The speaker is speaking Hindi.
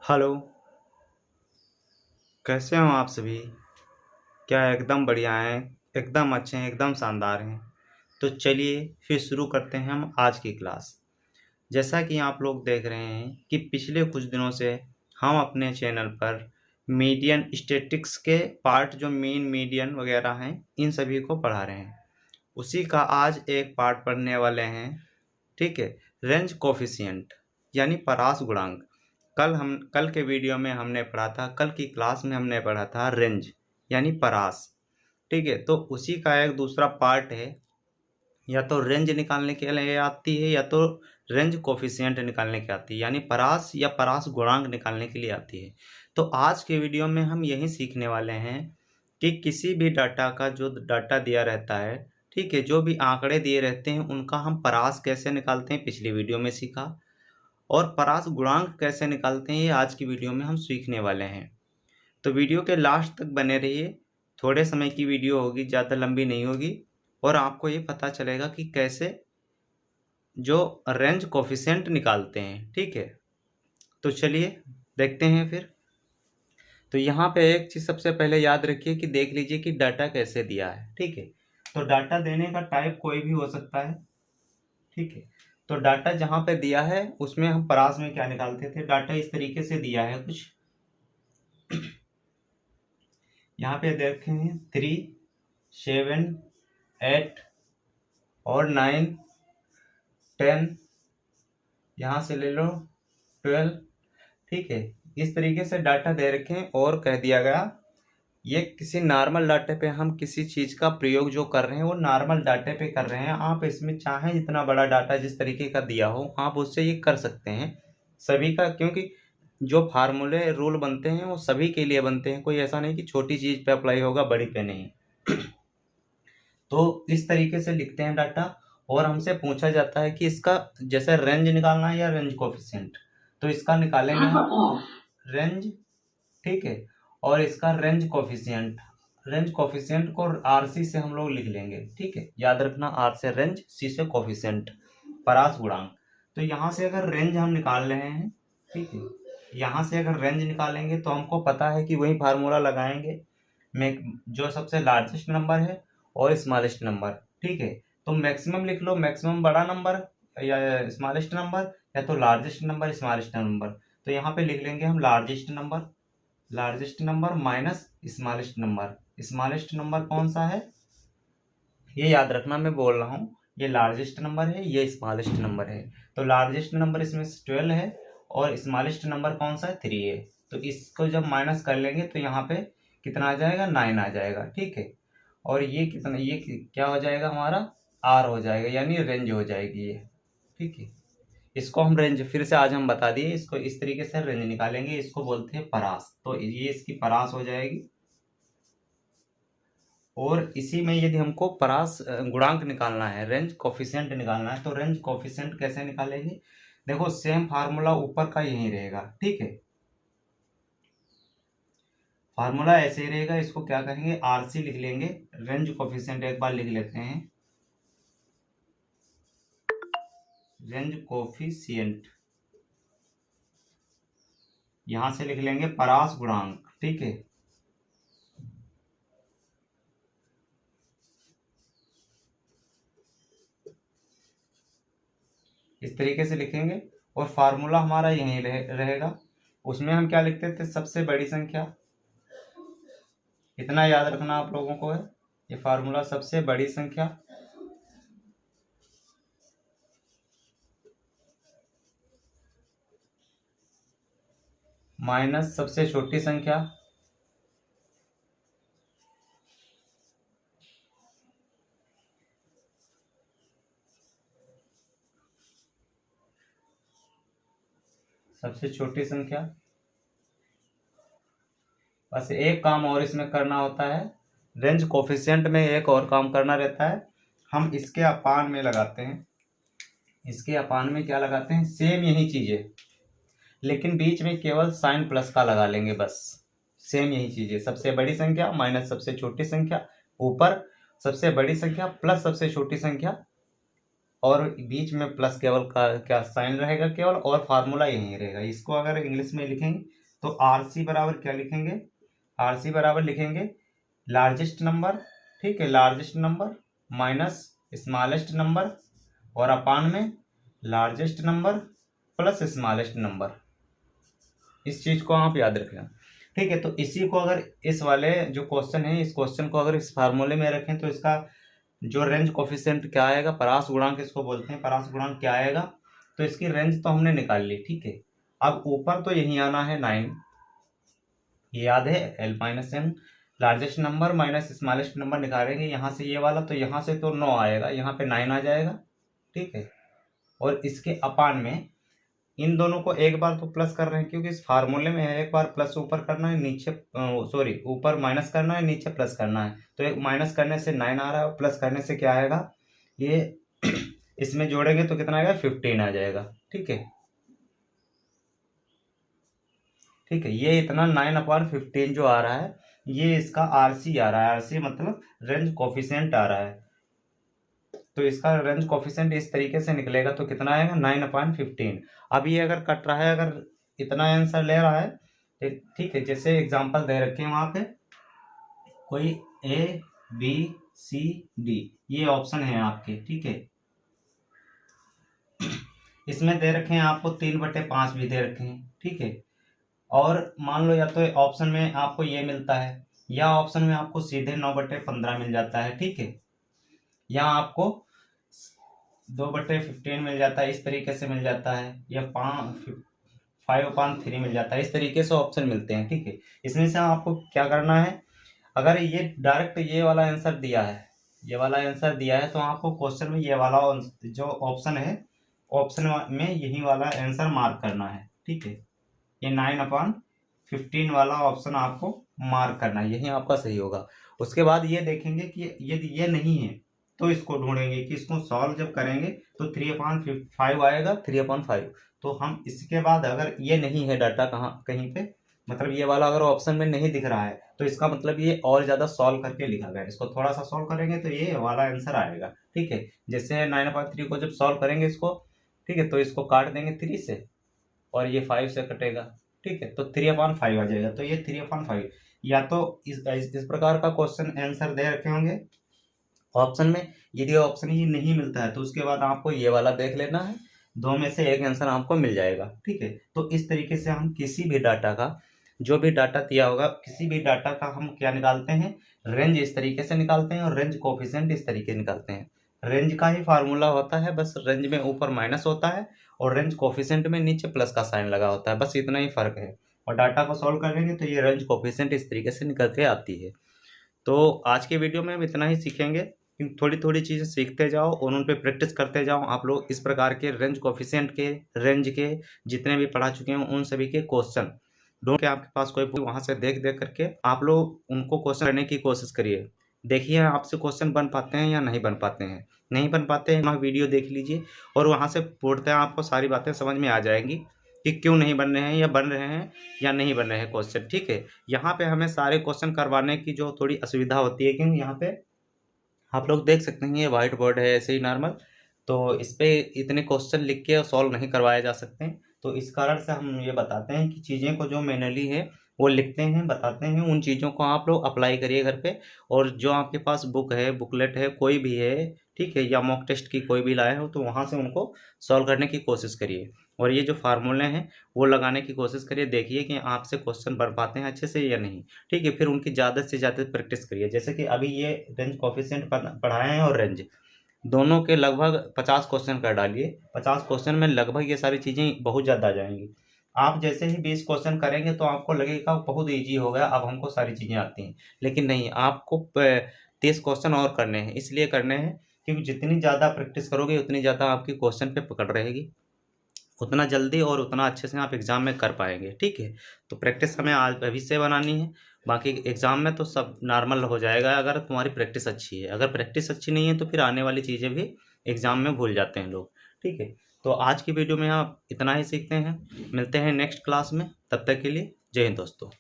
हेलो। कैसे हो आप सभी? क्या एकदम बढ़िया हैं? एकदम अच्छे हैं, एकदम शानदार हैं। तो चलिए फिर शुरू करते हैं हम आज की क्लास। जैसा कि आप लोग देख रहे हैं कि पिछले कुछ दिनों से हम अपने चैनल पर मीडियन स्टैटिक्स के पार्ट जो मीन मीडियन वगैरह हैं इन सभी को पढ़ा रहे हैं। उसी का आज एक पार्ट पढ़ने वाले हैं। ठीक है। रेंज कोफिशिएंट यानी परास गुणांक। कल के वीडियो में हमने पढ़ा था, कल की क्लास में हमने पढ़ा था रेंज यानी परास। ठीक है, तो उसी का एक दूसरा पार्ट है। या तो रेंज निकालने के लिए आती है या तो रेंज कोफिशिएंट निकालने की आती है, यानी परास या परास गुणांक निकालने के लिए आती है। तो आज के वीडियो में हम यही सीखने वाले हैं कि किसी भी डाटा का जो डाटा दिया रहता है, ठीक है, जो भी आंकड़े दिए रहते हैं उनका हम परास कैसे निकालते हैं पिछली वीडियो में सीखा, और परास गुणांक कैसे निकालते हैं ये आज की वीडियो में हम सीखने वाले हैं। तो वीडियो के लास्ट तक बने रहिए। थोड़े समय की वीडियो होगी, ज़्यादा लंबी नहीं होगी, और आपको ये पता चलेगा कि कैसे जो रेंज कोफिशिएंट निकालते हैं। ठीक है, तो चलिए देखते हैं फिर। तो यहाँ पे एक चीज़ सबसे पहले याद रखिए कि देख लीजिए कि डाटा कैसे दिया है। ठीक है, तो डाटा देने का टाइप कोई भी हो सकता है। ठीक है, तो डाटा जहाँ पे दिया है उसमें हम परास में क्या निकालते थे, डाटा इस तरीके से दिया है कुछ। यहाँ पे देखें 3, 7, 8 और 9, 10, यहाँ से ले लो 12। ठीक है, इस तरीके से डाटा दे रखें और कह दिया गया ये किसी नॉर्मल डाटे पे हम किसी चीज़ का प्रयोग जो कर रहे हैं वो नॉर्मल डाटे पे कर रहे हैं। आप इसमें चाहें जितना बड़ा डाटा जिस तरीके का दिया हो आप उससे ये कर सकते हैं सभी का, क्योंकि जो फार्मूले रूल बनते हैं वो सभी के लिए बनते हैं। कोई ऐसा नहीं कि छोटी चीज़ पे अप्लाई होगा बड़ी पे नहीं। तो इस तरीके से लिखते हैं डाटा, और हमसे पूछा जाता है कि इसका जैसे रेंज निकालना है या रेंज कोफिशिएंट, तो इसका निकालेंगे हम रेंज। ठीक है, और इसका रेंज कोफिशिएंट को आरसी से हम लोग लिख लेंगे। ठीक है, याद रखना, आर से रेंज, सी से कोफिशिएंट, परास गुणांक। तो यहाँ से अगर रेंज हम निकाल रहे हैं, ठीक है, यहाँ से अगर रेंज निकालेंगे तो हमको पता है कि वही फार्मूला लगाएंगे में जो सबसे लार्जेस्ट नंबर है और स्मॉलेस्ट नंबर। ठीक है, तो मैक्सिमम लिख लो, मैक्सिमम बड़ा नंबर या स्मॉलेस्ट नंबर, या तो लार्जेस्ट नंबर स्मॉलेस्ट नंबर। तो यहाँ पे लिख लेंगे हम largest number minus smallest number. Smallest number कौन सा है ये याद रखना, मैं बोल रहा हूँ ये लार्जेस्ट नंबर है, ये स्मॉलेस्ट नंबर है। तो लार्जेस्ट नंबर इसमें 12 है और स्मॉलेस्ट नंबर कौन सा है 3 है। तो इसको जब माइनस कर लेंगे तो यहाँ पे कितना आ जाएगा, 9 आ जाएगा। ठीक है, और ये कितना, ये क्या हो जाएगा हमारा, आर हो जाएगा, यानी रेंज हो जाएगी ये। ठीक है, इसको हम रेंज फिर से आज हम बता दिए, इसको इस तरीके से रेंज निकालेंगे, इसको बोलते हैं परास। तो ये इसकी परास हो जाएगी। और इसी में यदि हमको परास गुणांक निकालना है, रेंज कोफिशिएंट निकालना है, तो रेंज कोफिशिएंट कैसे निकालेंगे, देखो सेम फार्मूला ऊपर का यही रहेगा। ठीक है, फार्मूला ऐसे ही रहेगा, इसको क्या कहेंगे, आरसी लिख लेंगे। रेंज कोफिशिएंट एक बार लिख लेते हैं, रेंज कोफिशिएंट, यहां से लिख लेंगे परास गुणांक। ठीक है, इस तरीके से लिखेंगे, और फार्मूला हमारा यही रहेगा। उसमें हम क्या लिखते थे, सबसे बड़ी संख्या, इतना याद रखना आप लोगों को है, ये फार्मूला सबसे बड़ी संख्या माइनस सबसे छोटी संख्या, सबसे छोटी संख्या। बस एक काम और इसमें करना होता है, रेंज कोफिशिएंट में एक और काम करना रहता है, हम इसके अपान में लगाते हैं। इसके अपान में क्या लगाते हैं, सेम यही चीज़ें, लेकिन बीच में केवल साइन प्लस का लगा लेंगे बस। सेम यही चीज़ें, सबसे बड़ी संख्या माइनस सबसे छोटी संख्या, ऊपर सबसे बड़ी संख्या प्लस सबसे छोटी संख्या, और बीच में प्लस केवल का क्या साइन रहेगा केवल, और फार्मूला यही रहेगा। इसको अगर इंग्लिश में लिखेंगे तो आरसी बराबर क्या लिखेंगे, आरसी बराबर लिखेंगे लार्जेस्ट नंबर, ठीक है, largest number minus smallest number और अपान में largest number plus smallest number. इस चीज को आप याद रखना, ठीक है। तो इसी को अगर इस वाले जो क्वेश्चन है, इस क्वेश्चन को अगर इस फार्मूले में रखें तो इसका जो रेंज कोफिशिएंट क्या आएगा, परास गुणांक इसको बोलते हैं, परास गुणांक क्या आएगा, तो इसकी रेंज तो हमने निकाल ली, ठीक है। अब ऊपर तो यही आना है 9, ये याद है, L minus M largest number minus smallest number निकालेंगे यहाँ से ये वाला, तो यहाँ से तो 9 आएगा, यहाँ पे 9 आ जाएगा, ठीक है। और इसके अपान में इन दोनों को एक बार तो प्लस कर रहे हैं क्योंकि इस फार्मूले में है, एक बार प्लस ऊपर करना है, नीचे सॉरी ऊपर माइनस करना है, नीचे प्लस करना है। तो एक माइनस करने से 9 आ रहा है और प्लस करने से क्या आएगा, ये इसमें जोड़ेंगे तो कितना आएगा, 15 आ जाएगा, ठीक है, ठीक है। ये इतना 9/15 जो आ रहा है, ये इसका आरसी आ रहा है, आरसी मतलब रेंज कोफिशिएंट आ रहा है। तो इसका रेंज कोफिशिएंट इस तरीके से निकलेगा तो कितना आएगा, 9/15। अब ये अगर कट रहा है, अगर इतना आंसर ले रहा है, ठीक है, जैसे एग्जांपल दे रखे हैं वहां पे कोई ए बी सी डी ये ऑप्शन है आपके, ठीक है। इसमें दे रखे हैं आपको 3/5 भी दे रखे हैं, ठीक है। और मान लो या तो ऑप्शन में आपको ये मिलता है या ऑप्शन में आपको सीधे 9/15 मिल जाता है, ठीक है, या आपको 2/15 मिल जाता है, इस तरीके से मिल जाता है, या 5/3 मिल जाता है, इस तरीके से ऑप्शन मिलते हैं, ठीक है। इसमें से आपको क्या करना है, अगर ये डायरेक्ट ये वाला आंसर दिया है, ये वाला आंसर दिया है, तो आपको क्वेश्चन में ये वाला जो ऑप्शन है, ऑप्शन में यही वाला आंसर मार्क करना है, ठीक है। ये 9/15 वाला ऑप्शन आपको मार्क करना है, यही आपका सही होगा। उसके बाद ये देखेंगे कि यदि ये नहीं है तो इसको ढूंढेंगे कि इसको सॉल्व जब करेंगे तो 3/5 आएगा, 3/5। तो हम इसके बाद अगर ये नहीं है डाटा कहीं पे, मतलब ये वाला अगर ऑप्शन में नहीं दिख रहा है, तो इसका मतलब ये और ज़्यादा सॉल्व करके लिखा गया है। इसको थोड़ा सा सॉल्व करेंगे तो ये वाला आंसर आएगा, ठीक है। जैसे 9/3 को जब सॉल्व करेंगे इसको, ठीक है, तो इसको काट देंगे 3 से और ये 5 से कटेगा, ठीक है, तो 3/5 आ जाएगा। तो ये 3/5 या तो इस प्रकार का क्वेश्चन आंसर दे रखे होंगे ऑप्शन में। यदि ऑप्शन ये नहीं मिलता है तो उसके बाद आपको ये वाला देख लेना है, दो में से एक आंसर आपको मिल जाएगा, ठीक है। तो इस तरीके से हम किसी भी डाटा का, जो भी डाटा दिया होगा, किसी भी डाटा का हम क्या निकालते हैं, रेंज इस तरीके से निकालते हैं और रेंज कोफिशिएंट इस तरीके निकालते हैं। रेंज का ही फार्मूला होता है, बस रेंज में ऊपर माइनस होता है और रेंज कोफिशिएंट में नीचे प्लस का साइन लगा होता है, बस इतना ही फर्क है। और डाटा को सॉल्व करेंगे तो ये रेंज कोफिशिएंट इस तरीके से निकल के आती है। तो आज के वीडियो में हम इतना ही सीखेंगे, थोड़ी थोड़ी चीज़ें सीखते जाओ और उन पे प्रैक्टिस करते जाओ। आप लोग इस प्रकार के रेंज कोफिशिएंट के, रेंज के जितने भी पढ़ा चुके हैं उन सभी के क्वेश्चन ढूंढ के आपके पास कोई वहाँ से देख देख करके आप लोग उनको क्वेश्चन करने की कोशिश करिए। देखिए आपसे क्वेश्चन बन पाते हैं या नहीं बन पाते हैं। नहीं बन पाते हैं, वीडियो देख लीजिए और वहाँ से पूछते हैं, आपको सारी बातें समझ में आ जाएंगी कि क्यों नहीं बन रहे हैं या बन रहे हैं या नहीं बन रहे हैं क्वेश्चन, ठीक है। यहाँ पे हमें सारे क्वेश्चन करवाने की जो थोड़ी असुविधा होती है, क्योंकि यहाँ पे आप लोग देख सकते हैं ये वाइट बोर्ड है ऐसे ही नॉर्मल, तो इस पे इतने क्वेश्चन लिख के सॉल्व नहीं करवाए जा सकते। तो इस कारण से हम ये बताते हैं कि चीज़ें को जो मैनुअली है वो लिखते हैं, बताते हैं, उन चीज़ों को आप लोग अप्लाई करिए घर पे। और जो आपके पास बुक है, बुकलेट है, कोई भी है, ठीक है, या मॉक टेस्ट की कोई भी लाए हो तो वहाँ से उनको सॉल्व करने की कोशिश करिए। और ये जो फार्मूले हैं वो लगाने की कोशिश करिए, देखिए कि आपसे क्वेश्चन बन पाते हैं अच्छे से या नहीं, ठीक है। फिर उनकी ज़्यादा से ज़्यादा प्रैक्टिस करिए। जैसे कि अभी ये रेंज कोफिशिएंट पढ़ाए हैं और रेंज दोनों के लगभग 50 क्वेश्चन कर डालिए। 50 क्वेश्चन में लगभग ये सारी चीज़ें बहुत ज़्यादा आ जाएंगी। आप जैसे ही 20 क्वेश्चन करेंगे तो आपको लगेगा बहुत ईजी हो गया, अब हमको सारी चीज़ें आती हैं, लेकिन नहीं, आपको 30 क्वेश्चन और करने हैं। इसलिए करने हैं क्योंकि जितनी ज़्यादा प्रैक्टिस करोगे उतनी ज़्यादा आपकी क्वेश्चन पे पकड़ रहेगी, उतना जल्दी और उतना अच्छे से आप एग्ज़ाम में कर पाएंगे, ठीक है। तो प्रैक्टिस हमें आज अभी से बनानी है, बाकी एग्ज़ाम में तो सब नॉर्मल हो जाएगा अगर तुम्हारी प्रैक्टिस अच्छी है। अगर प्रैक्टिस अच्छी नहीं है तो फिर आने वाली चीज़ें भी एग्ज़ाम में भूल जाते हैं लोग, ठीक है। तो आज की वीडियो में आप इतना ही सीखते हैं, मिलते हैं नेक्स्ट क्लास में, तब तक के लिए जय हिंद दोस्तों।